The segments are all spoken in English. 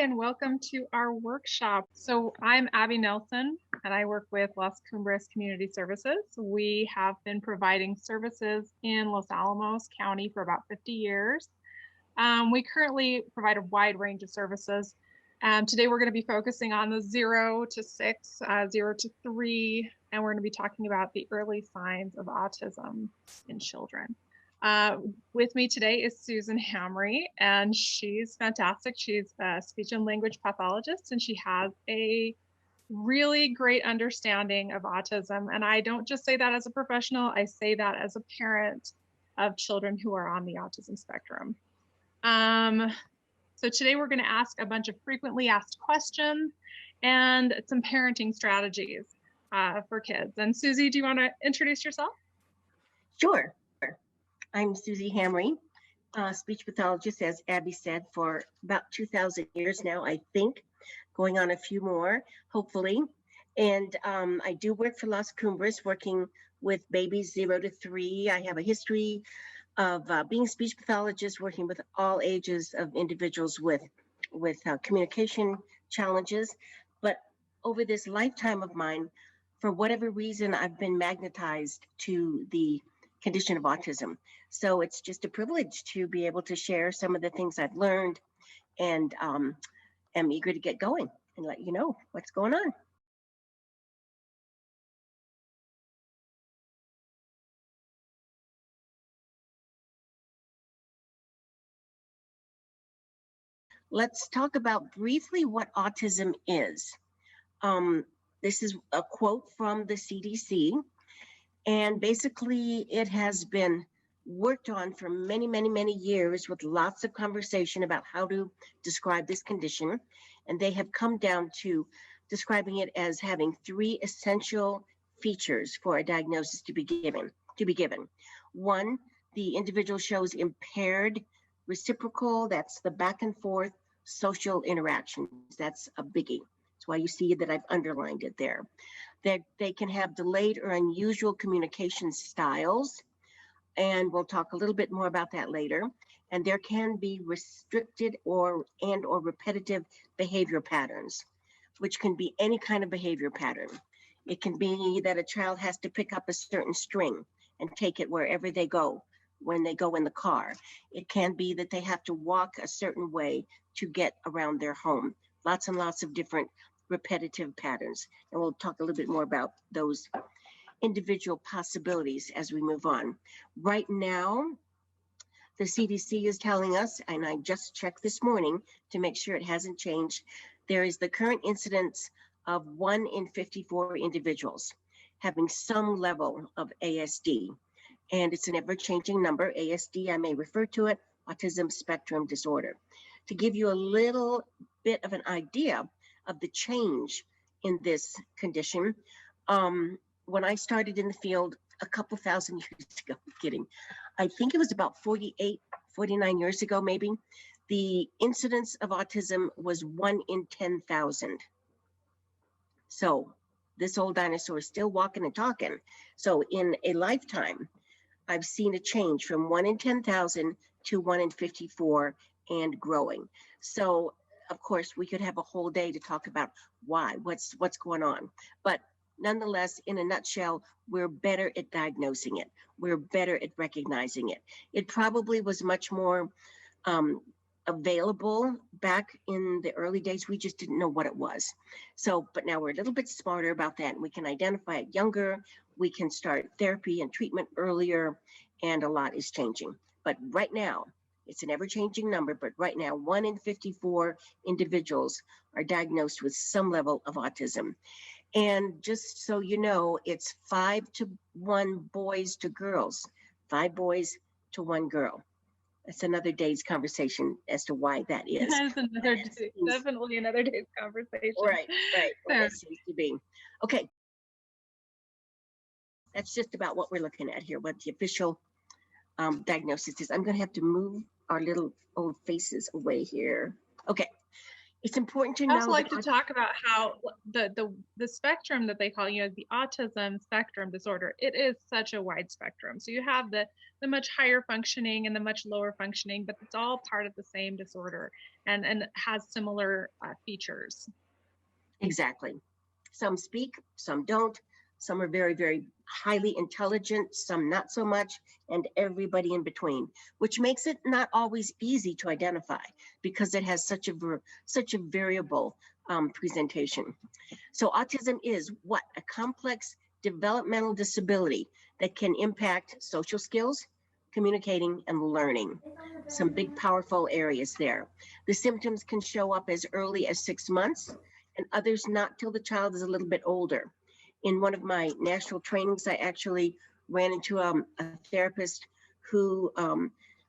and welcome to our workshop. So I'm Abby Nelson and I work with Las Cumbres Community Services. We have been providing services in Los Alamos County for about 50 years. We currently provide a wide range of services. Today we're going to be focusing on the 0 to 6, 0 to 3, and we're going to be talking about the early signs of autism in children. With me today is Susan Hamry, and she's fantastic. She's a speech and language pathologist, and she has a really great understanding of autism. And I don't just say that as a professional, I say that as a parent of children who are on the autism spectrum. So today we're going to ask a bunch of frequently asked questions and some parenting strategies for kids. And Susie, do you want to introduce yourself? Sure. I'm Susie Hamry, speech pathologist, as Abby said, for about 2,000 years now, I think, going on a few more, hopefully. And I do work for Las Cumbres, working with babies 0 to 3. I have a history of being a speech pathologist, working with all ages of individuals with communication challenges. But over this lifetime of mine, for whatever reason, I've been magnetized to the condition of autism. So it's just a privilege to be able to share some of the things I've learned, and am eager to get going and let you know what's going on. Let's talk about briefly what autism is. This is a quote from the CDC, and basically it has been worked on for many, many, many years with lots of conversation about how to describe this condition. And they have come down to describing it as having 3 essential features for a diagnosis to be given. One, the individual shows impaired reciprocal, that's the back and forth social interactions. That's a biggie. That's why you see that I've underlined it there. That they can have delayed or unusual communication styles, and we'll talk a little bit more about that later. And there can be restricted or repetitive behavior patterns, which can be any kind of behavior pattern. It can be that a child has to pick up a certain string and take it wherever they go, when they go in the car. It can be that they have to walk a certain way to get around their home. Lots and lots of different repetitive patterns. And we'll talk a little bit more about those individual possibilities as we move on. Right now, the CDC is telling us, and I just checked this morning to make sure it hasn't changed, there is the current incidence of 1 in 54 individuals having some level of ASD. And it's an ever-changing number. ASD, I may refer to it, autism spectrum disorder. To give you a little bit of an idea of the change in this condition, when I started in the field a couple thousand years ago, I think it was about 48, 49 years ago, maybe, the incidence of autism was 1 in 10,000. So this old dinosaur is still walking and talking. So in a lifetime, I've seen a change from 1 in 10,000 to 1 in 54 and growing. So of course we could have a whole day to talk about why, what's going on. But nonetheless, in a nutshell, we're better at diagnosing it. We're better at recognizing it. It probably was much more available back in the early days. We just didn't know what it was. So, but now we're a little bit smarter about that, and we can identify it younger. We can start therapy and treatment earlier, and a lot is changing. But right now, it's an ever-changing number, but right now, 1 in 54 individuals are diagnosed with some level of autism. And just so you know, it's 5 to 1 boys to girls, 5 boys to 1 girl. That's another day's conversation as to why that is. That's another day, definitely another day's conversation. Right. Well, that seems to be. Okay. That's just about what we're looking at here, what the official diagnosis is. I'm going to have to move our little old faces away here. Okay. It's important to I also know like that to talk about how the spectrum that they call, the autism spectrum disorder, it is such a wide spectrum. So you have the much higher functioning and the much lower functioning, but it's all part of the same disorder and has similar features. exactly. Some speak, some don't. Some are very, very highly intelligent, some not so much, and everybody in between, which makes it not always easy to identify because it has such a variable presentation. So autism is what? A complex developmental disability that can impact social skills, communicating, and learning. Some big, powerful areas there. The symptoms can show up as early as 6 months and others not till the child is a little bit older. In one of my national trainings, I actually ran into a therapist who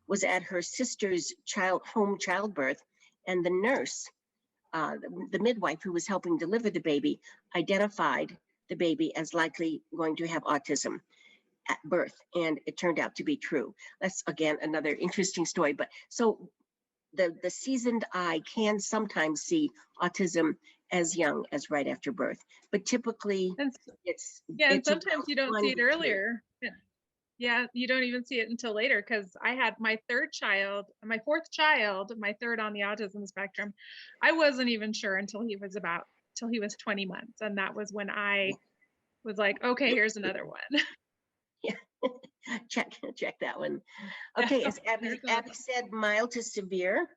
was at her sister's home childbirth, and the nurse, the midwife who was helping deliver the baby, identified the baby as likely going to have autism at birth, and it turned out to be true. That's again another interesting story. But so the seasoned eye can sometimes see autism as young as right after birth, but typically And and it's sometimes around you don't see 1 it to 2. earlier. Yeah, you don't even see it until later, because I had my fourth child, my third on the autism spectrum. I wasn't even sure until he was 20 months. And that was when I was like, okay, here's another one. Yeah, check that one. Okay, as Abby said, mild to severe.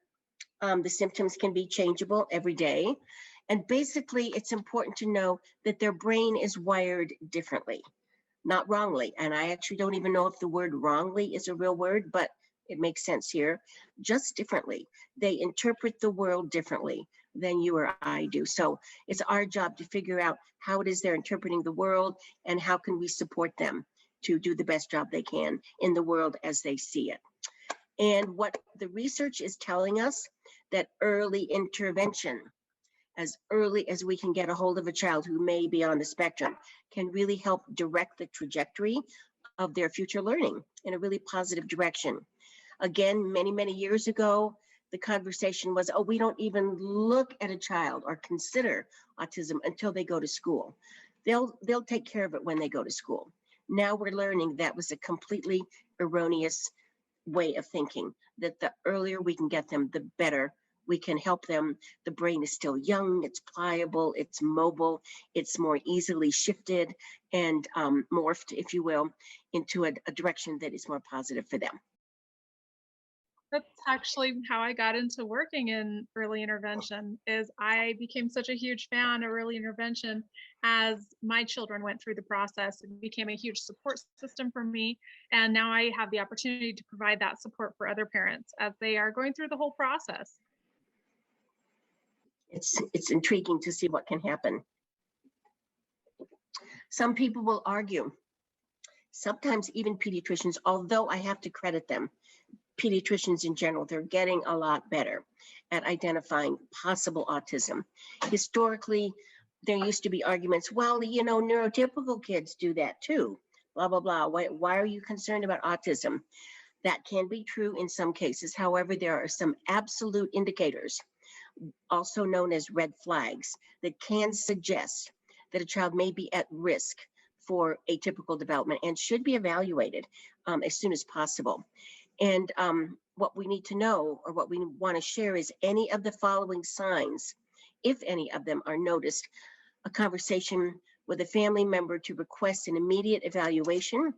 The symptoms can be changeable every day. And basically, it's important to know that their brain is wired differently, not wrongly. And I actually don't even know if the word wrongly is a real word, but it makes sense here. Just differently. They interpret the world differently than you or I do. So it's our job to figure out how it is they're interpreting the world and how can we support them to do the best job they can in the world as they see it. And what the research is telling us, that early intervention, as early as we can get a hold of a child who may be on the spectrum, can really help direct the trajectory of their future learning in a really positive direction. Again, many, many years ago, the conversation was, oh, we don't even look at a child or consider autism until they go to school. They'll take care of it when they go to school. Now we're learning that was a completely erroneous way of thinking, that the earlier we can get them, the better we can help them. The brain is still young, it's pliable, it's mobile, it's more easily shifted and morphed, if you will, into a direction that is more positive for them. That's actually how I got into working in early intervention. Is I became such a huge fan of early intervention as my children went through the process. It became a huge support system for me. And now I have the opportunity to provide that support for other parents as they are going through the whole process. It's intriguing to see what can happen. Some people will argue, sometimes even pediatricians, although I have to credit them, pediatricians in general, they're getting a lot better at identifying possible autism. Historically, there used to be arguments, well, neurotypical kids do that too, blah, blah, blah. Why are you concerned about autism? That can be true in some cases. However, there are some absolute indicators, also known as red flags, that can suggest that a child may be at risk for atypical development and should be evaluated as soon as possible. And what we need to know, or what we want to share, is any of the following signs, if any of them are noticed, a conversation with a family member to request an immediate evaluation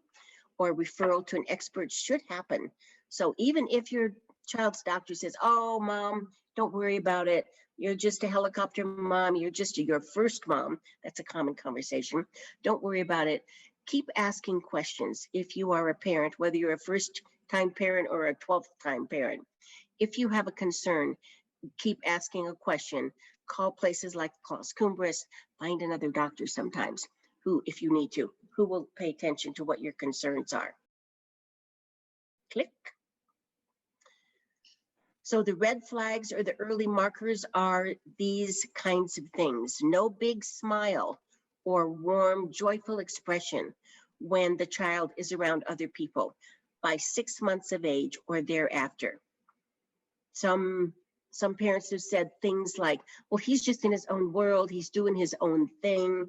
or referral to an expert should happen. So even if your child's doctor says, oh, mom, don't worry about it, you're just a helicopter mom, you're just your first mom, that's a common conversation, don't worry about it. Keep asking questions if you are a parent, whether you're a first-time parent or a 12th-time parent. If you have a concern, keep asking a question. Call places like Klaus Kumbris, find another doctor sometimes, who, if you need to, who will pay attention to what your concerns are. Click. So the red flags or the early markers are these kinds of things. No big smile or warm, joyful expression when the child is around other people by 6 months of age or thereafter. Some Some parents have said things like, well, he's just in his own world. He's doing his own thing.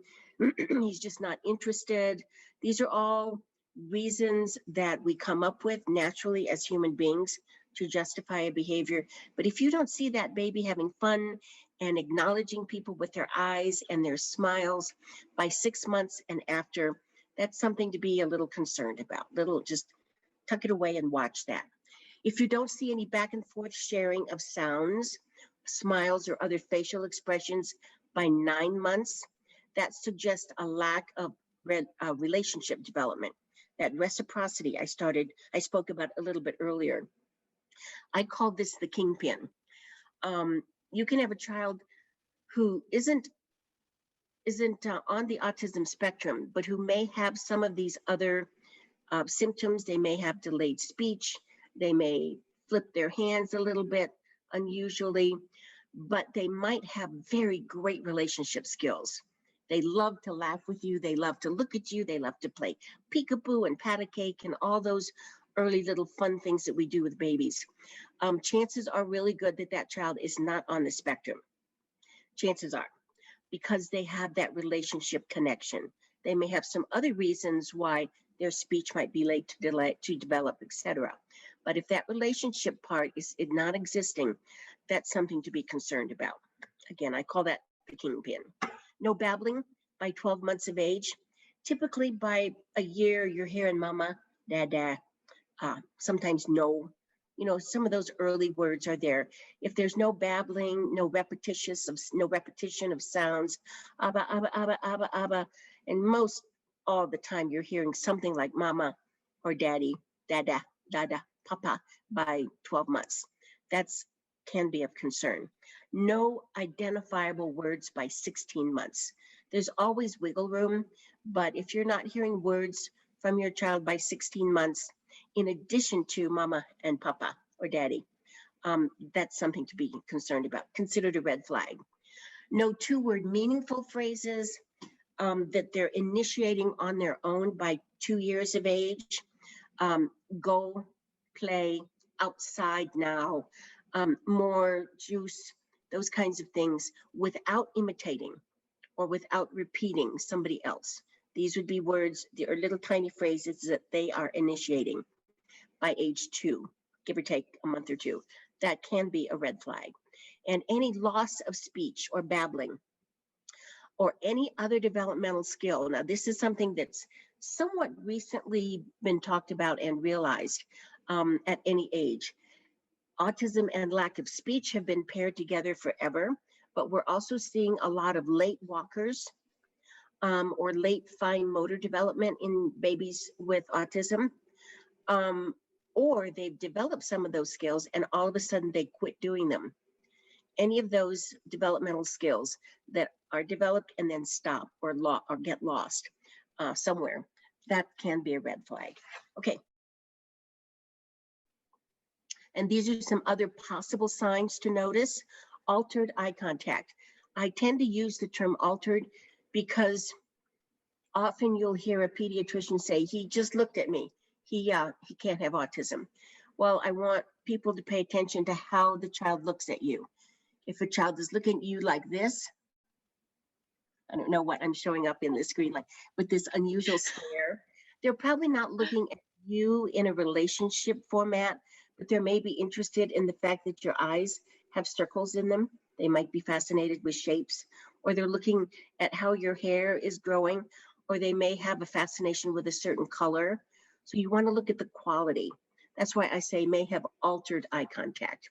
He's just not interested. These are all reasons that we come up with naturally as human beings to justify a behavior. But if you don't see that baby having fun and acknowledging people with their eyes and their smiles by 6 months and after, that's something to be a little concerned about. Just tuck it away and watch that. If you don't see any back and forth sharing of sounds, smiles, or other facial expressions by 9 months, that suggests a lack of relationship development. That reciprocity I spoke about a little bit earlier. I call this the kingpin. You can have a child who isn't on the autism spectrum, but who may have some of these other symptoms. They may have delayed speech. They may flip their hands a little bit unusually, but they might have very great relationship skills. They love to laugh with you. They love to look at you. They love to play peekaboo and pat a cake and all those early little fun things that we do with babies. Chances are really good that that child is not on the spectrum. Chances are, because they have that relationship connection. They may have some other reasons why their speech might be late to develop, etc. But if that relationship part is not existing, that's something to be concerned about. Again, I call that the kingpin. No babbling by 12 months of age. Typically by a year, you're hearing mama, dada, sometimes no. You know, some of those early words are there. If there's no babbling, no repetition of sounds, abba, abba, abba, abba, abba, and most all the time you're hearing something like mama or daddy, dada, dada, papa by 12 months. That's can be of concern. No identifiable words by 16 months. There's always wiggle room, but if you're not hearing words from your child by 16 months, in addition to mama and papa or daddy, that's something to be concerned about, considered a red flag. No two-word meaningful phrases that they're initiating on their own by 2 years of age. Go, play, outside now, more juice, those kinds of things, without imitating or without repeating somebody else. These would be words or little tiny phrases that they are initiating by age 2, give or take a month or 2. That can be a red flag. And any loss of speech or babbling or any other developmental skill. Now, this is something that's somewhat recently been talked about and realized at any age. Autism and lack of speech have been paired together forever, but we're also seeing a lot of late walkers or late fine motor development in babies with autism, or they've developed some of those skills and all of a sudden they quit doing them. Any of those developmental skills that are developed and then stop or get lost somewhere, that can be a red flag. Okay. And these are some other possible signs to notice. Altered eye contact. I tend to use the term altered because often you'll hear a pediatrician say, he just looked at me. He can't have autism. Well, I want people to pay attention to how the child looks at you. If a child is looking at you like this, I don't know what I'm showing up in the screen, like with this unusual stare, they're probably not looking at you in a relationship format, but they may be interested in the fact that your eyes have circles in them. They might be fascinated with shapes, or they're looking at how your hair is growing, or they may have a fascination with a certain color. So you want to look at the quality. That's why I say may have altered eye contact.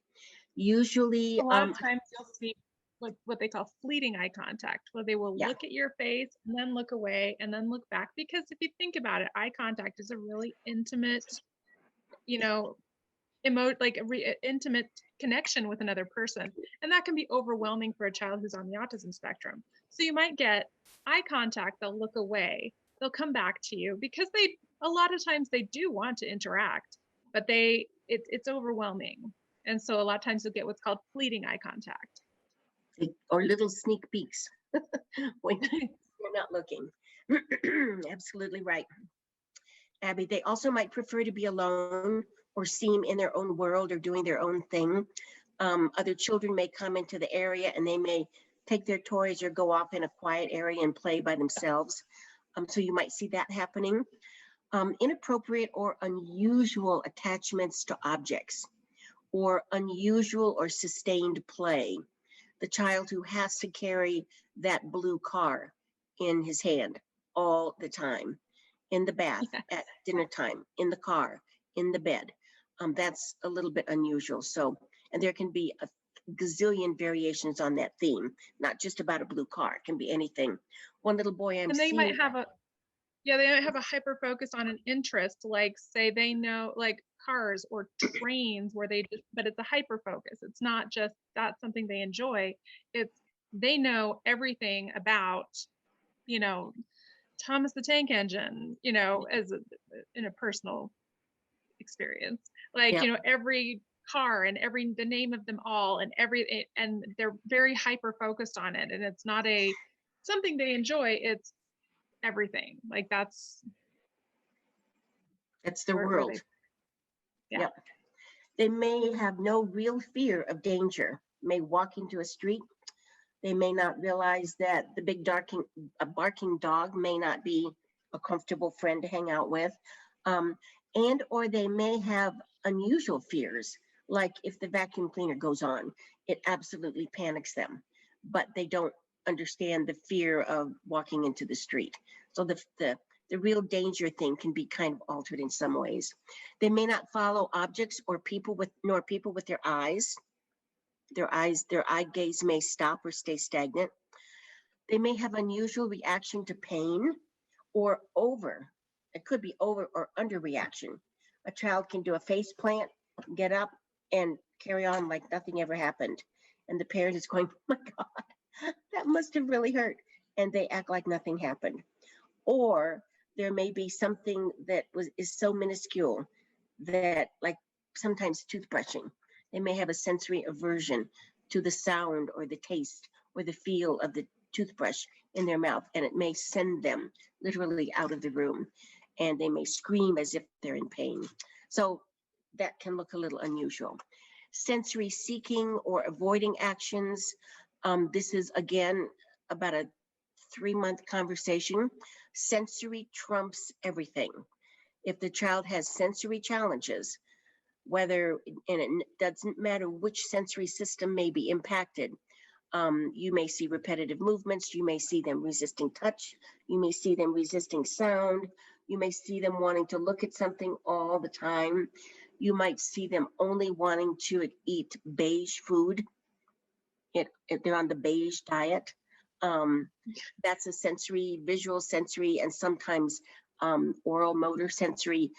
Usually, a lot of times you'll see like what they call fleeting eye contact, where they will look at your face and then look away and then look back. Because if you think about it, eye contact is a really intimate, you know, intimate connection with another person, and that can be overwhelming for a child who's on the autism spectrum. So you might get eye contact, they'll look away, they'll come back to you because a lot of times they do want to interact, but it's overwhelming. And so a lot of times you'll get what's called fleeting eye contact. Or little sneak peeks when you're not looking. Absolutely right. Abby, they also might prefer to be alone or seem in their own world or doing their own thing. Other children may come into the area and they may take their toys or go off in a quiet area and play by themselves. So you might see that happening. Inappropriate or unusual attachments to objects, or unusual or sustained play. The child who has to carry that blue car in his hand all the time, in the bath, at dinner time, in the car, in the bed. That's a little bit unusual. So, and there can be a gazillion variations on that theme, not just about a blue car. It can be anything. One little boy And they might have a, they might have a hyper focus on an interest, like say they know like cars or trains where they just, but it's a hyper focus. It's not just that's something they enjoy. It's they know everything about, you know, Thomas the Tank Engine, you know, as in a personal experience, like, Yeah. you know, every car and the name of them all and and they're very hyper focused on it. And it's not something they enjoy. It's everything. Like that's the where world. yeah. They may have no real fear of danger, may walk into a street. They may not realize that the big barking dog may not be a comfortable friend to hang out with. And or they may have unusual fears, like if the vacuum cleaner goes on, it absolutely panics them, but they don't understand the fear of walking into the street. So the real danger thing can be kind of altered in some ways. They may not follow objects or people with their eyes. Their eye gaze may stop or stay stagnant. They may have unusual reaction to pain or it could be over or under reaction. A child can do a face plant, get up and carry on like nothing ever happened. And the parent is going, oh my God, that must have really hurt. And they act like nothing happened. Or there may be something that is so minuscule that, like sometimes toothbrushing, they may have a sensory aversion to the sound or the taste or the feel of the toothbrush in their mouth, and it may send them literally out of the room, and they may scream as if they're in pain. So that can look a little unusual. Sensory seeking or avoiding actions. This is again about a 3-month conversation. Sensory trumps everything. If the child has sensory challenges, and it doesn't matter which sensory system may be impacted, you may see repetitive movements, you may see them resisting touch, you may see them resisting sound, you may see them wanting to look at something all the time, you might see them only wanting to eat beige food if they're on the beige diet. That's a visual sensory, and sometimes oral motor sensory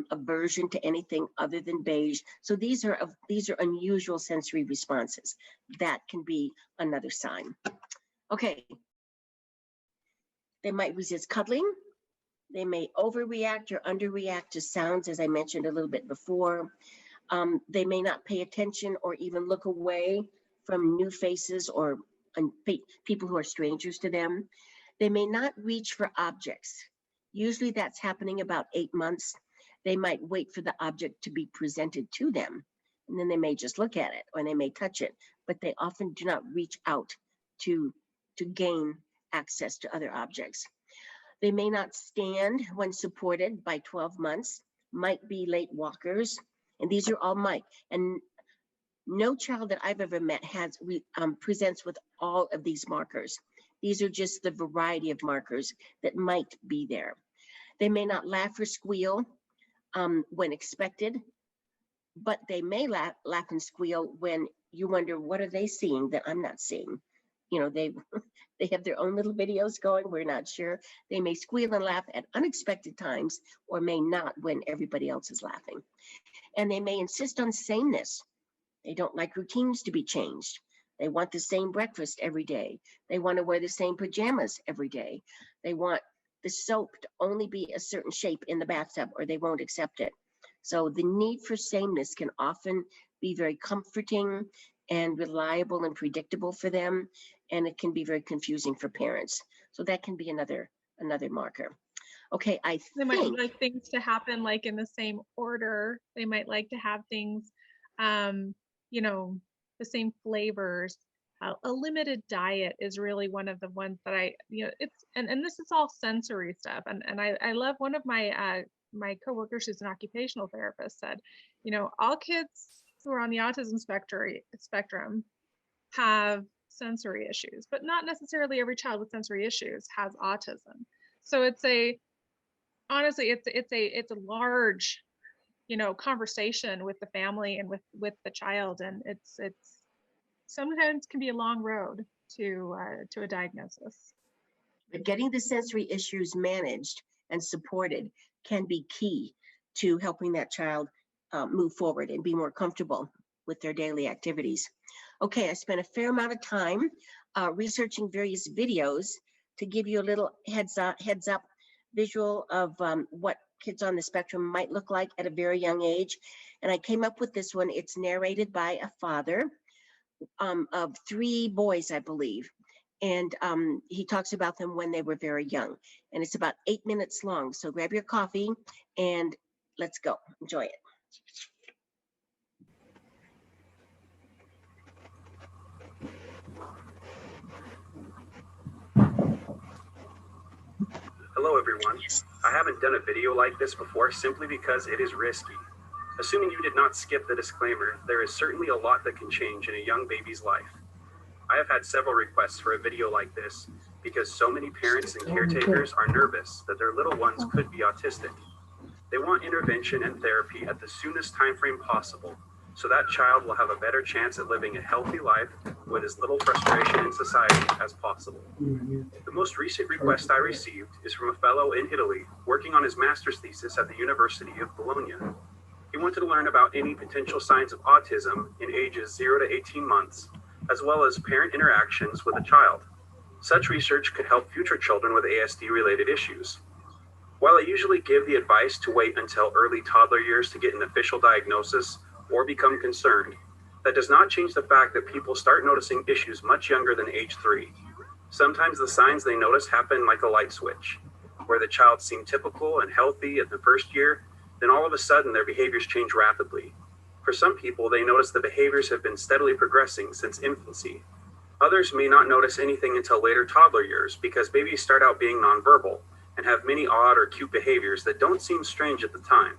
aversion to anything other than beige. So these are unusual sensory responses. That can be another sign. Okay. They might resist cuddling. They may overreact or underreact to sounds, as I mentioned a little bit before. They may not pay attention or even look away from new faces or people who are strangers to them. They may not reach for objects. Usually that's happening about 8 months. They might wait for the object to be presented to them, and then they may just look at it or they may touch it, but they often do not reach out to gain access to other objects. They may not stand when supported by 12 months, might be late walkers, and these are all might. And no child that I've ever met presents with all of these markers. These are just the variety of markers that might be there. They may not laugh or squeal when expected, but they may laugh and squeal when you wonder, what are they seeing that I'm not seeing? You know, they have their own little videos going, we're not sure. They may squeal and laugh at unexpected times, or may not when everybody else is laughing. And they may insist on sameness. They don't like routines to be changed. They want the same breakfast every day. They want to wear the same pajamas every day. They want the soap to only be a certain shape in the bathtub, or they won't accept it. So the need for sameness can often be very comforting and reliable and predictable for them, and it can be very confusing for parents. So that can be another marker. Okay, they might like things to happen like in the same order. They might like to have things, you know, the same flavors. A limited diet is really one of the ones that it's, and this is all sensory stuff. And I love one of my coworkers who's an occupational therapist said, all kids who are on the autism spectrum have sensory issues, but not necessarily every child with sensory issues has autism. So honestly, it's a large, conversation with the family and with the child. And it's sometimes can be a long road to a diagnosis. But getting the sensory issues managed and supported can be key to helping that child move forward and be more comfortable with their daily activities. Okay, I spent a fair amount of time researching various videos to give you a little heads up visual of what kids on the spectrum might look like at a very young age. And I came up with this one. It's narrated by a father of 3 boys, I believe. And he talks about them when they were very young. And it's about 8 minutes long. So grab your coffee and let's go. Enjoy it. Hello everyone. I haven't done a video like this before simply because it is risky. Assuming you did not skip the disclaimer, there is certainly a lot that can change in a young baby's life. I have had several requests for a video like this because so many parents and caretakers are nervous that their little ones could be autistic. They want intervention and therapy at the soonest time frame possible, so that child will have a better chance at living a healthy life with as little frustration in society as possible. The most recent request I received is from a fellow in Italy working on his master's thesis at the University of Bologna. He wanted to learn about any potential signs of autism in ages 0 to 18 months, as well as parent interactions with a child. Such research could help future children with ASD-related issues. While I usually give the advice to wait until early toddler years to get an official diagnosis or become concerned, that does not change the fact that people start noticing issues much younger than age 3. Sometimes the signs they notice happen like a light switch, where the child seemed typical and healthy at the first year, then all of a sudden their behaviors change rapidly. For some people, they notice the behaviors have been steadily progressing since infancy. Others may not notice anything until later toddler years because babies start out being nonverbal and have many odd or cute behaviors that don't seem strange at the time.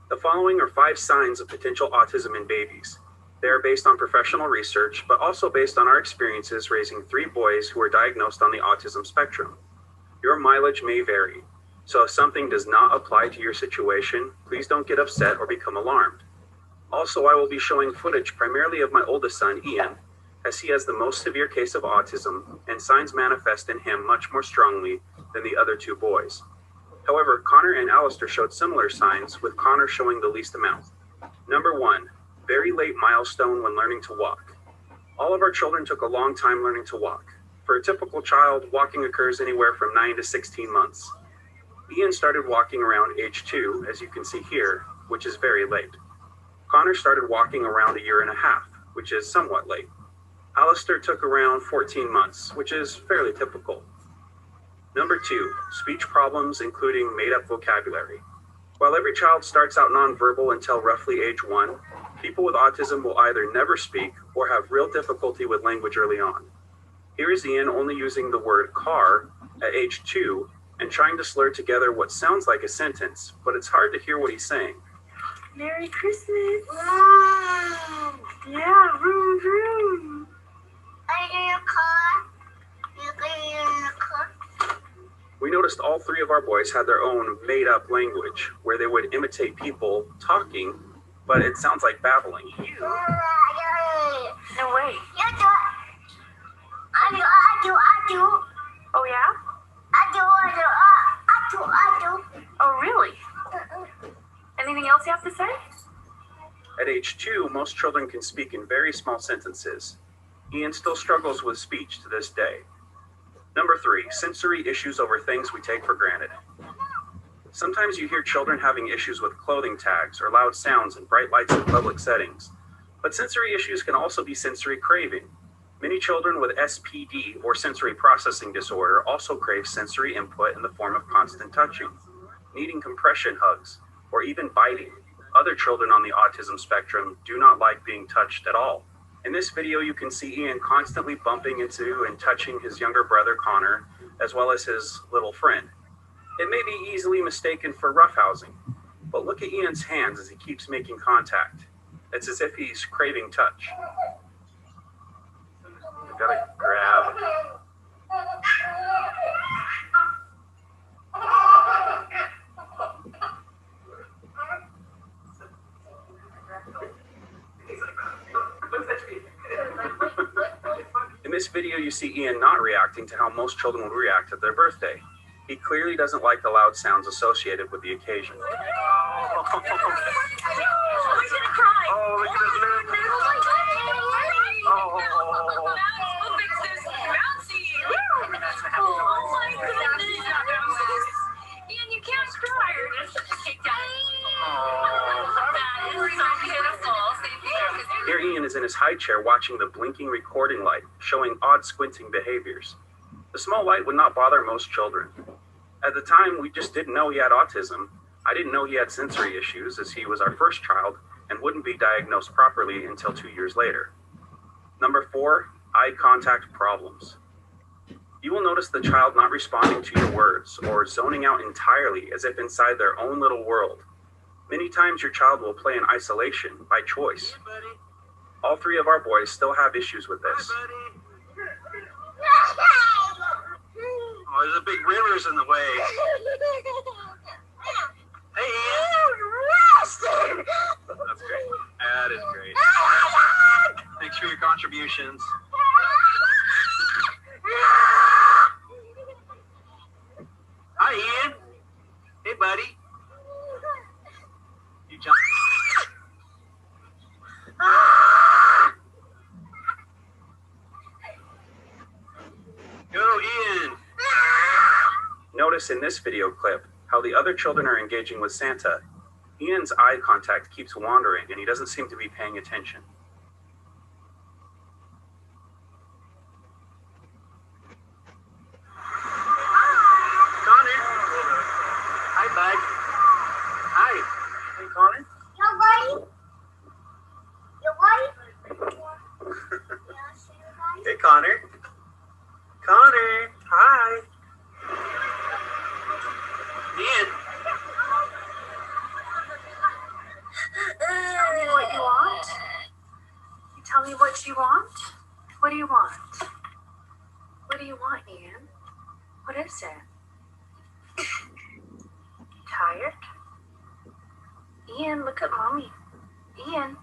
The following are 5 signs of potential autism in babies. They are based on professional research, but also based on our experiences raising 3 boys who were diagnosed on the autism spectrum. Your mileage may vary, so if something does not apply to your situation, please don't get upset or become alarmed. Also, I will be showing footage primarily of my oldest son, Ian, as he has the most severe case of autism, and signs manifest in him much more strongly than the other 2 boys. However, Connor and Alistair showed similar signs, with Connor showing the least amount. Number 1, very late milestone when learning to walk. All of our children took a long time learning to walk. For a typical child, walking occurs anywhere from 9 to 16 months. Ian started walking around age 2, as you can see here, which is very late. Connor started walking around 1.5 years, which is somewhat late. Alistair took around 14 months, which is fairly typical. Number 2, speech problems including made-up vocabulary. While every child starts out nonverbal until roughly age 1, people with autism will either never speak or have real difficulty with language early on. Here is Ian only using the word car at age 2 and trying to slur together what sounds like a sentence, but it's hard to hear what he's saying. Merry Christmas. Wow. Yeah, vroom, vroom. Are you in a car? You in a car? We noticed all 3 of our boys had their own made-up language, where they would imitate people talking, but it sounds like babbling. No way. Oh yeah? Oh really? Anything else you have to say? At age 2, most children can speak in very small sentences. Ian still struggles with speech to this day. Number 3, sensory issues over things we take for granted. Sometimes you hear children having issues with clothing tags or loud sounds and bright lights in public settings. But sensory issues can also be sensory craving. Many children with SPD or sensory processing disorder also crave sensory input in the form of constant touching, needing compression hugs, or even biting. Other children on the autism spectrum do not like being touched at all In this video, you can see Ian constantly bumping into and touching his younger brother, Connor, as well as his little friend. It may be easily mistaken for roughhousing, but look at Ian's hands as he keeps making contact. It's as if he's craving touch. You gotta grab. In this video, you see Ian not reacting to how most children would react at their birthday. He clearly doesn't like the loud sounds associated with the occasion. Oh, he's gonna cry. Oh, look at his lip. We'll fix this. Bouncy. Oh my goodness. Ian, you can't cry. You're just kicked out. That is so beautiful. Here Ian is in his high chair watching the blinking recording light, showing odd squinting behaviors. The small light would not bother most children. At the time, we just didn't know he had autism. I didn't know he had sensory issues, as he was our first child and wouldn't be diagnosed properly until 2 years later. Number 4, eye contact problems. You will notice the child not responding to your words or zoning out entirely as if inside their own little world. Many times your child will play in isolation by choice. All 3 of our boys still have issues with this. Oh, there's a big river's in the way. Hey, Ian. That's great. That is great. Thanks for your contributions. Hi, Ian. Hey, buddy. You jump. Go, Ian. Notice in this video clip how the other children are engaging with Santa. Ian's eye contact keeps wandering and he doesn't seem to be paying attention. Connor. Hi, bud. Hi. Hey, Connor. Hey, Connor. Connor. Hi. Ian. Tell me what you want. You tell me what you want. What do you want? What do you want, Ian? What is it? Tired? Ian, look at mommy. Ian.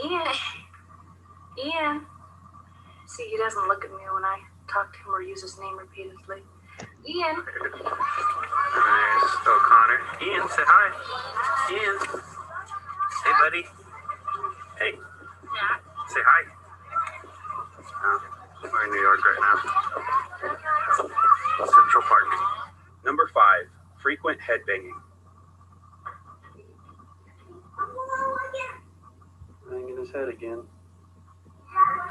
Ian. Ian. See, he doesn't look at me when I talk to him or use his name repeatedly. Ian. There's still Connor. Ian, say hi. Ian. Hey, buddy. Hey. Yeah. Say hi. We're in New York right now. Central Park. Number 5, frequent head banging. Banging his head again.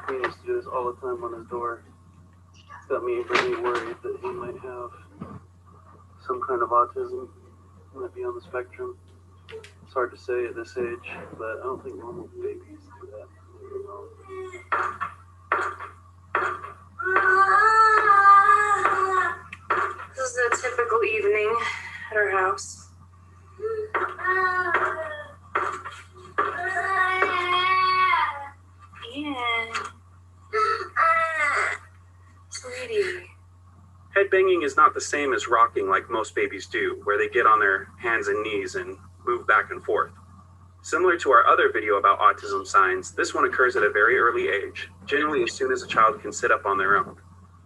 He used to do this all the time on his door. It's got me really worried that he might have some kind of autism. He might be on the spectrum. It's hard to say at this age, but I don't think normal babies do that. This is a typical evening at our house. Ian. Sweetie. Head banging is not the same as rocking like most babies do, where they get on their hands and knees and move back and forth. Similar to our other video about autism signs, this one occurs at a very early age, generally as soon as a child can sit up on their own.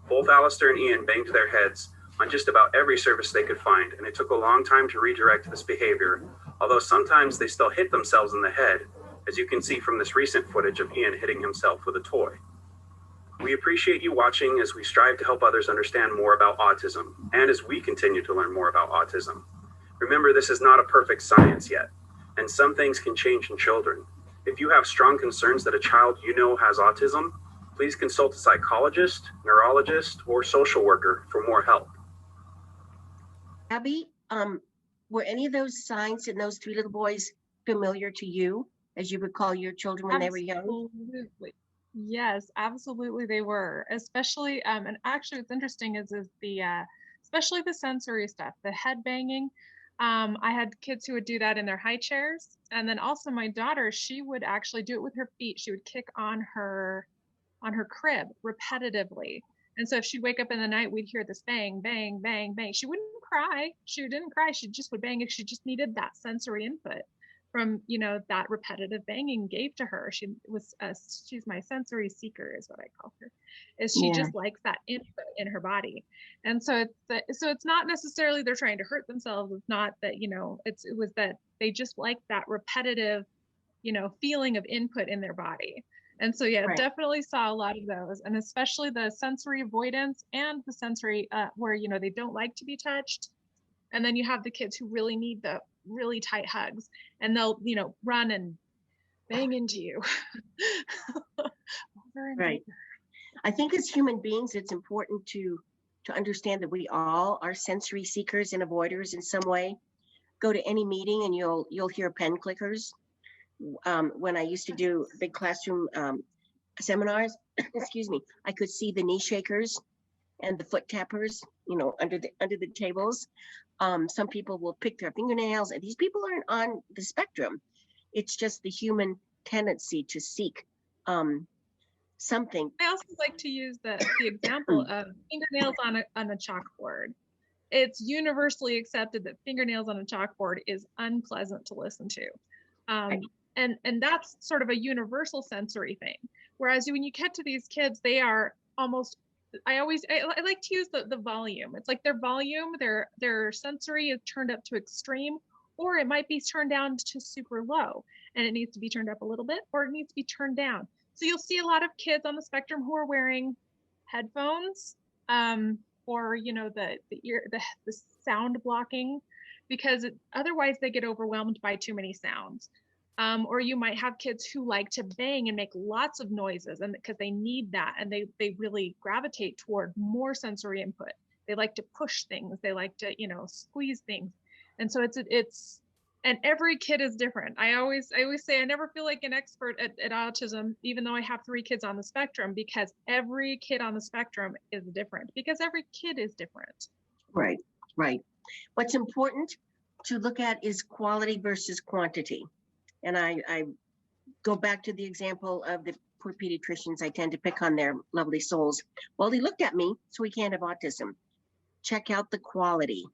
Both Alistair and Ian banged their heads on just about every surface they could find, and it took a long time to redirect this behavior, although sometimes they still hit themselves in the head, as you can see from this recent footage of Ian hitting himself with a toy. We appreciate you watching as we strive to help others understand more about autism, and as we continue to learn more about autism. Remember, this is not a perfect science yet, and some things can change in children. If you have strong concerns that a child you know has autism, please consult a psychologist, neurologist, or social worker for more help. Abby, were any of those signs in those 3 little boys familiar to you as you recall your children when they were young? Absolutely. Yes, absolutely they were. Especially, and actually what's interesting is the, especially the sensory stuff, the head banging. I had kids who would do that in their high chairs. And then also my daughter, she would actually do it with her feet. She would kick on her crib repetitively. And so if she'd wake up in the night, we'd hear this bang, bang, bang, bang. She wouldn't cry. She didn't cry. She just would bang if she just needed that sensory input from, that repetitive banging gave to her. She's my sensory seeker is what I call her, is she just likes that input in her body. And so it's not necessarily they're trying to hurt themselves. It's not that, it was that they just like that repetitive, feeling of input in their body. And so, yeah, definitely saw a lot of those, and especially the sensory avoidance and the sensory where, they don't like to be touched. And then you have the kids who really need the really tight hugs, and they'll, run and bang into you. Right. I think as human beings, it's important to understand that we all are sensory seekers and avoiders in some way. Go to any meeting and you'll hear pen clickers. When I used to do big classroom seminars, excuse me, I could see the knee shakers and the foot tappers, under the tables. Some people will pick their fingernails, and these people aren't on the spectrum. It's just the human tendency to seek something. I also like to use the example of fingernails on a chalkboard. It's universally accepted that fingernails on a chalkboard is unpleasant to listen to. And that's sort of a universal sensory thing. Whereas when you get to these kids, they are almost, I like to use the volume. It's like their volume, their sensory is turned up to extreme, or it might be turned down to super low, and it needs to be turned up a little bit, or it needs to be turned down. So you'll see a lot of kids on the spectrum who are wearing headphones, or the sound blocking, because otherwise they get overwhelmed by too many sounds. Or you might have kids who like to bang and make lots of noises, and because they need that, and they really gravitate toward more sensory input. They like to push things, they like to squeeze things, and so it's and every kid is different. I always say I never feel like an expert at autism, even though I have 3 kids on the spectrum, because every kid on the spectrum is different, because every kid is different. Right. What's important to look at is quality versus quantity. And I go back to the example of the poor pediatricians. I tend to pick on their lovely souls. Well, he looked at me, so he can't have autism. Check out the quality.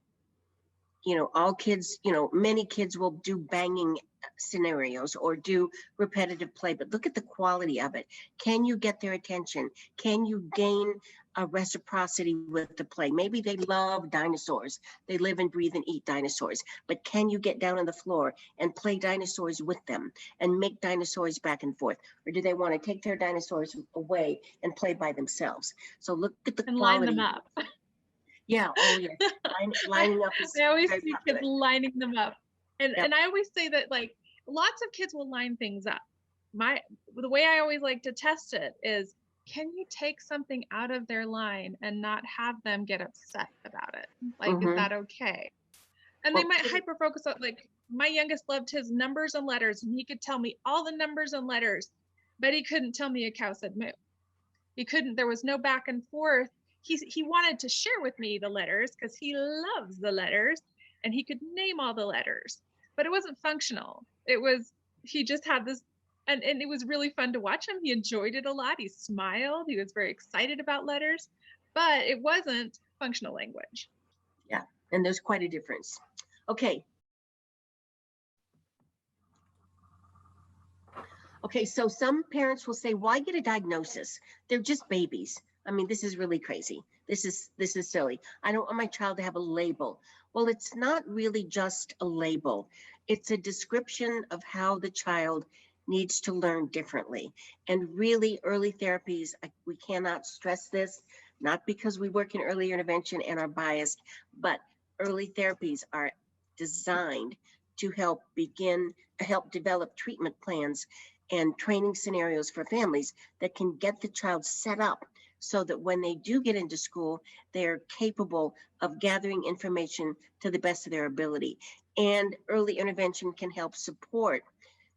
All kids, many kids will do banging scenarios or do repetitive play, but look at the quality of it. Can you get their attention? Can you gain a reciprocity with the play? Maybe they love dinosaurs. They live and breathe and eat dinosaurs, but can you get down on the floor and play dinosaurs with them and make dinosaurs back and forth? Or do they want to take their dinosaurs away and play by themselves? So look at the quality. Line them up. Yeah. Oh, yeah. Lining up is I always see kids lining them up. And I always say that, like, lots of kids will line things up. The way I always like to test it is, can you take something out of their line and not have them get upset about it? Like, is that okay? And they might hyper focus on, like, my youngest loved his numbers and letters, and he could tell me all the numbers and letters, but he couldn't tell me a cow said moo. He couldn't, there was no back and forth. He wanted to share with me the letters because he loves the letters, and he could name all the letters, but it wasn't functional. He just had this, and it was really fun to watch him. He enjoyed it a lot. He smiled. He was very excited about letters, but it wasn't functional language. Yeah, and there's quite a difference. Okay. Okay, so some parents will say, why get a diagnosis? They're just babies. I mean, this is really crazy. This is silly. I don't want my child to have a label. Well, it's not really just a label. It's a description of how the child needs to learn differently. And really, early therapies, we cannot stress this, not because we work in early intervention and are biased, but early therapies are designed to help develop treatment plans and training scenarios for families that can get the child set up so that when they do get into school, they're capable of gathering information to the best of their ability. And early intervention can help support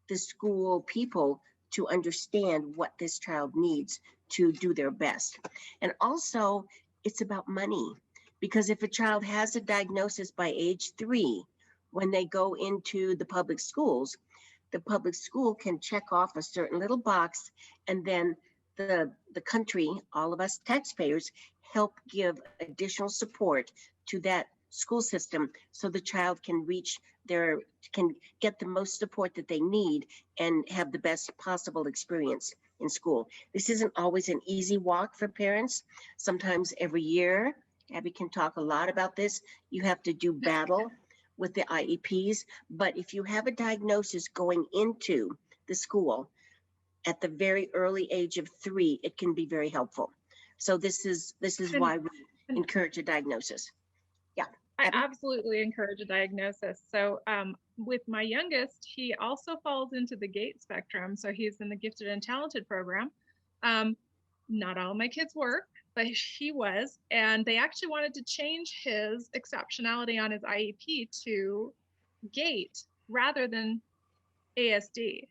the school people to understand what this child needs to do their best. And also, it's about money, because if a child has a diagnosis by age 3, when they go into the public schools, the public school can check off a certain little box, and then the country, all of us taxpayers, help give additional support to that school system so the child can can get the most support that they need and have the best possible experience in school. This isn't always an easy walk for parents. Sometimes every year, Abby can talk a lot about this, you have to do battle with the IEPs. But if you have a diagnosis going into the school at the very early age of 3, it can be very helpful. So this is why we encourage a diagnosis. Yeah. I absolutely encourage a diagnosis. So with my youngest, he also falls into the GATE spectrum. So he's in the gifted and talented program. Not all of my kids work, but he was, and they actually wanted to change his exceptionality on his IEP to GATE rather than ASD.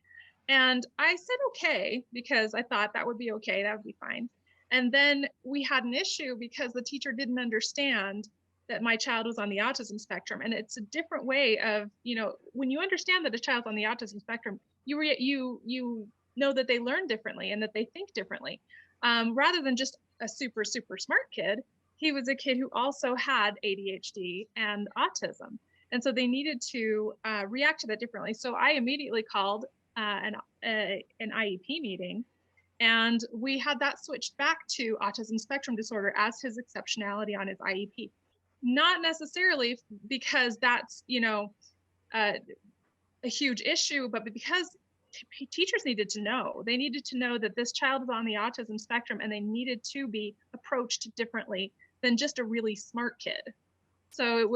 And I said, okay, because I thought that would be okay, that would be fine. And then we had an issue because the teacher didn't understand that my child was on the autism spectrum. And it's a different way of, when you understand that a child's on the autism spectrum, you know that they learn differently and that they think differently. Rather than just a super, super smart kid, he was a kid who also had ADHD and autism. And so they needed to react to that differently. So I immediately called an IEP meeting, and we had that switched back to autism spectrum disorder as his exceptionality on his IEP. Not necessarily because that's, a huge issue, but because teachers needed to know. They needed to know that this child is on the autism spectrum, and they needed to be approached differently than just a really smart kid. So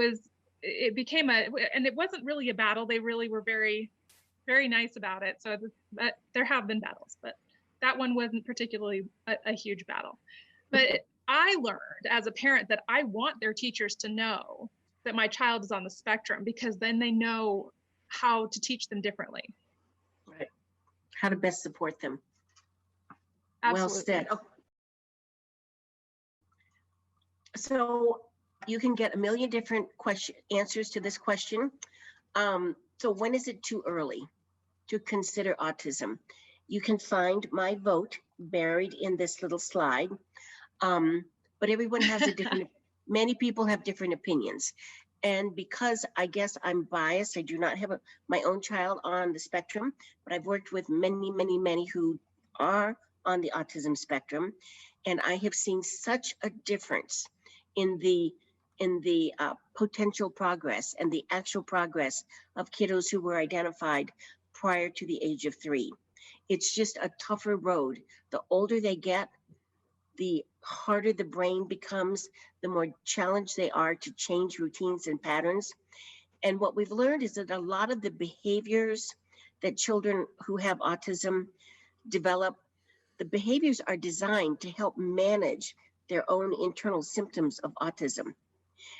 it became and it wasn't really a battle. They really were very, very nice about it. So there have been battles, but that one wasn't particularly a huge battle. But I learned as a parent that I want their teachers to know that my child is on the spectrum, because then they know how to teach them differently. Right. How to best support them. Absolutely. Well said. Oh. So you can get a million different answers to this question. So when is it too early to consider autism? You can find my vote buried in this little slide. But everyone has a different, many people have different opinions. And because I guess I'm biased, I do not have my own child on the spectrum, but I've worked with many, many, many who are on the autism spectrum. And I have seen such a difference in the potential progress and the actual progress of kiddos who were identified prior to the age of 3. It's just a tougher road. The older they get, the harder the brain becomes, the more challenged they are to change routines and patterns. And what we've learned is that a lot of the behaviors that children who have autism develop, the behaviors are designed to help manage their own internal symptoms of autism.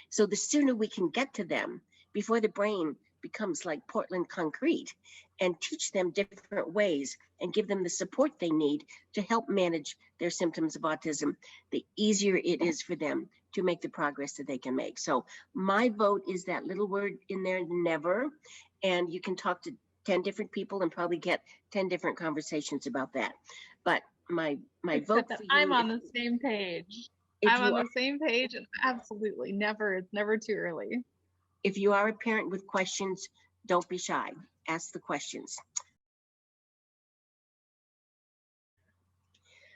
So the sooner we can get to them before the brain becomes like Portland concrete, and teach them different ways and give them the support they need to help manage their symptoms of autism, the easier it is for them to make the progress that they can make. So my vote is that little word in there, never. And you can talk to 10 different people and probably get 10 different conversations about that. But my vote for you, I'm on the same page. I'm on the same page, and absolutely never. It's never too early. If you are a parent with questions, don't be shy. Ask the questions.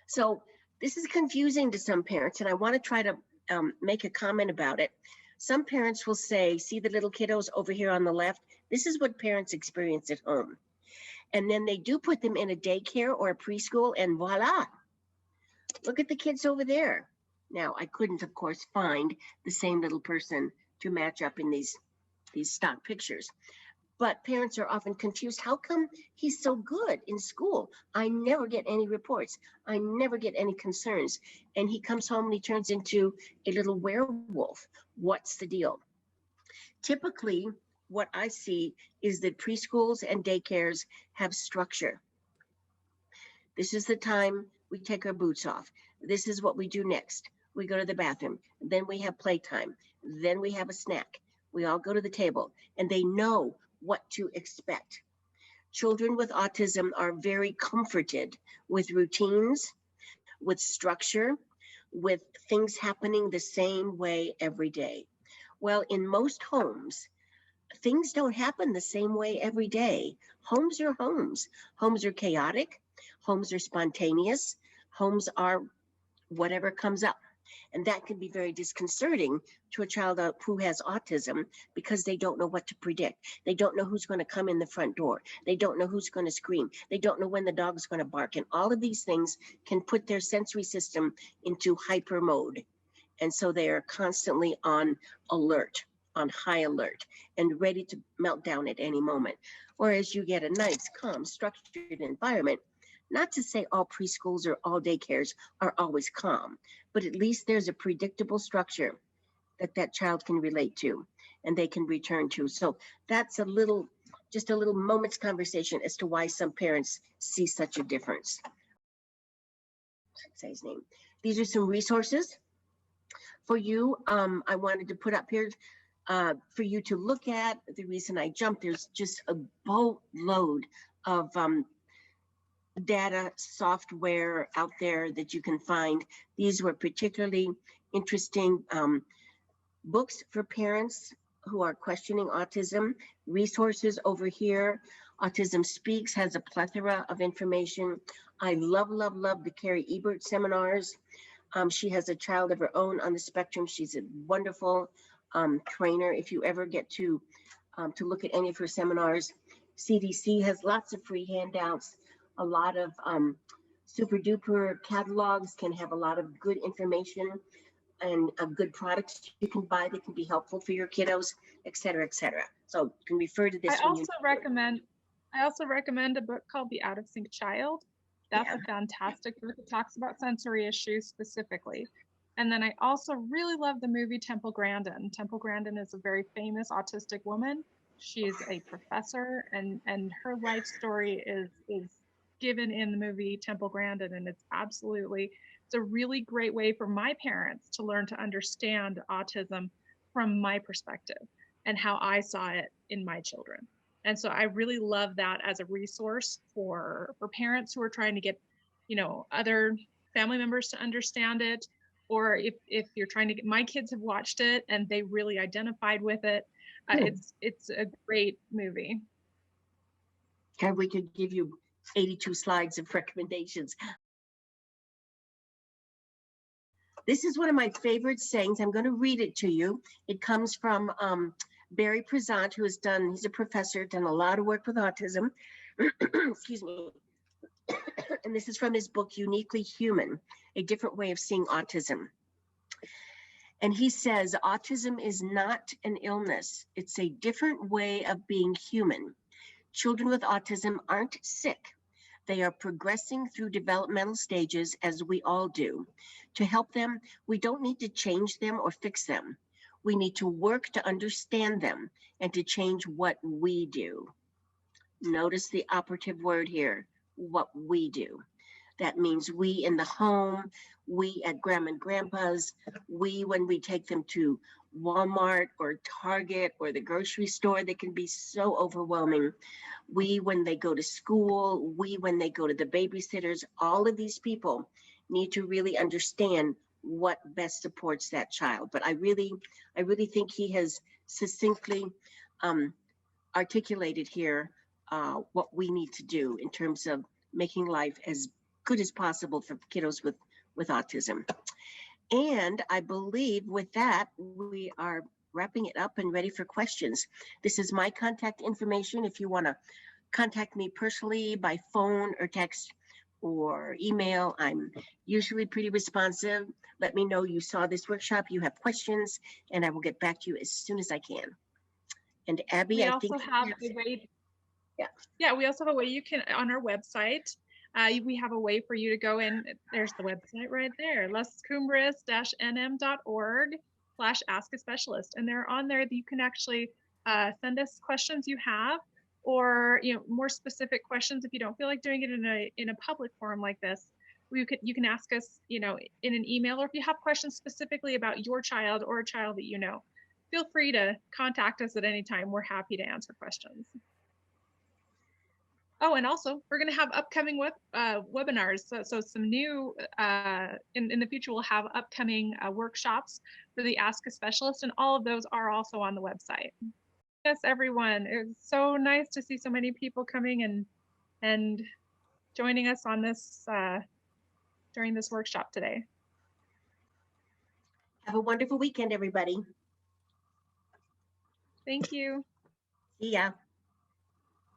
So this is confusing to some parents, and I want to try to make a comment about it. Some parents will say, see the little kiddos over here on the left? This is what parents experience at home. And then they do put them in a daycare or a preschool, and voila, look at the kids over there. Now, I couldn't, of course, find the same little person to match up in these stock pictures. But parents are often confused. How come he's so good in school? I never get any reports. I never get any concerns. And he comes home and he turns into a little werewolf. What's the deal? Typically, what I see is that preschools and daycares have structure. This is the time we take our boots off. This is what we do next. We go to the bathroom. Then we have playtime. Then we have a snack. We all go to the table, and they know what to expect. Children with autism are very comforted with routines, with structure, with things happening the same way every day. Well, in most homes, things don't happen the same way every day. Homes are homes. Homes are chaotic. Homes are spontaneous. Homes are whatever comes up. And that can be very disconcerting to a child who has autism because they don't know what to predict. They don't know who's going to come in the front door. They don't know who's going to scream. They don't know when the dog's going to bark. And all of these things can put their sensory system into hyper mode. And so they are constantly on alert, on high alert, and ready to melt down at any moment. Whereas you get a nice, calm, structured environment. Not to say all preschools or all daycares are always calm, but at least there's a predictable structure that that child can relate to and they can return to. So that's just a little moment's conversation as to why some parents see such a difference. Say his name. These are some resources for you. I wanted to put up here for you to look at. The reason I jumped, there's just a boatload of data software out there that you can find. These were particularly interesting books for parents who are questioning autism. Resources over here. Autism Speaks has a plethora of information. I love the Cari Ebert seminars. She has a child of her own on the spectrum. She's a wonderful trainer. If you ever get to look at any of her seminars, CDC has lots of free handouts. A lot of super duper catalogs can have a lot of good information and good products you can buy that can be helpful for your kiddos, et cetera, et cetera. So you can refer to this. I also recommend a book called The Out of Sync Child. That's a fantastic book. It talks about sensory issues specifically. And then I also really love the movie Temple Grandin. Temple Grandin is a very famous autistic woman. She's a professor, and her life story is given in the movie Temple Grandin, and it's a really great way for my parents to learn to understand autism from my perspective and how I saw it in my children. And so I really love that as a resource for parents who are trying to get, other family members to understand it, or if you're trying to get, my kids have watched it and they really identified with it. It's a great movie. Okay, we could give you 82 slides of recommendations. This is one of my favorite sayings. I'm going to read it to you. It comes from Barry Prezant, he's a professor, done a lot of work with autism. Excuse me. And this is from his book, Uniquely Human, A Different Way of Seeing Autism. And he says, autism is not an illness. It's a different way of being human. Children with autism aren't sick. They are progressing through developmental stages, as we all do. To help them, we don't need to change them or fix them. We need to work to understand them and to change what we do. Notice the operative word here, what we do. That means we in the home, we at Grandma and Grandpa's, we when we take them to Walmart or Target or the grocery store, they can be so overwhelming. We when they go to school, we when they go to the babysitters, all of these people need to really understand what best supports that child. But I really think he has succinctly articulated here what we need to do in terms of making life as good as possible for kiddos with autism. And I believe with that, we are wrapping it up and ready for questions. This is my contact information. If you want to contact me personally by phone or text or email, I'm usually pretty responsive. Let me know you saw this workshop, you have questions, and I will get back to you as soon as I can. And Abby, we also have a way you can, on our website, we have a way for you to go in. There's the website right there, lascumbres-nm.org/ask-a-specialist. And they're on there that you can actually send us questions you have, or more specific questions if you don't feel like doing it in a public forum like this. You can ask us in an email, or if you have questions specifically about your child or a child that feel free to contact us at any time. We're happy to answer questions. Oh, and also we're going to have upcoming webinars. So some new in the future, we'll have upcoming workshops for the Ask a Specialist, and all of those are also on the website. Yes, everyone. It was so nice to see so many people coming and joining us on this during this workshop today. Have a wonderful weekend, everybody. Thank you. See ya.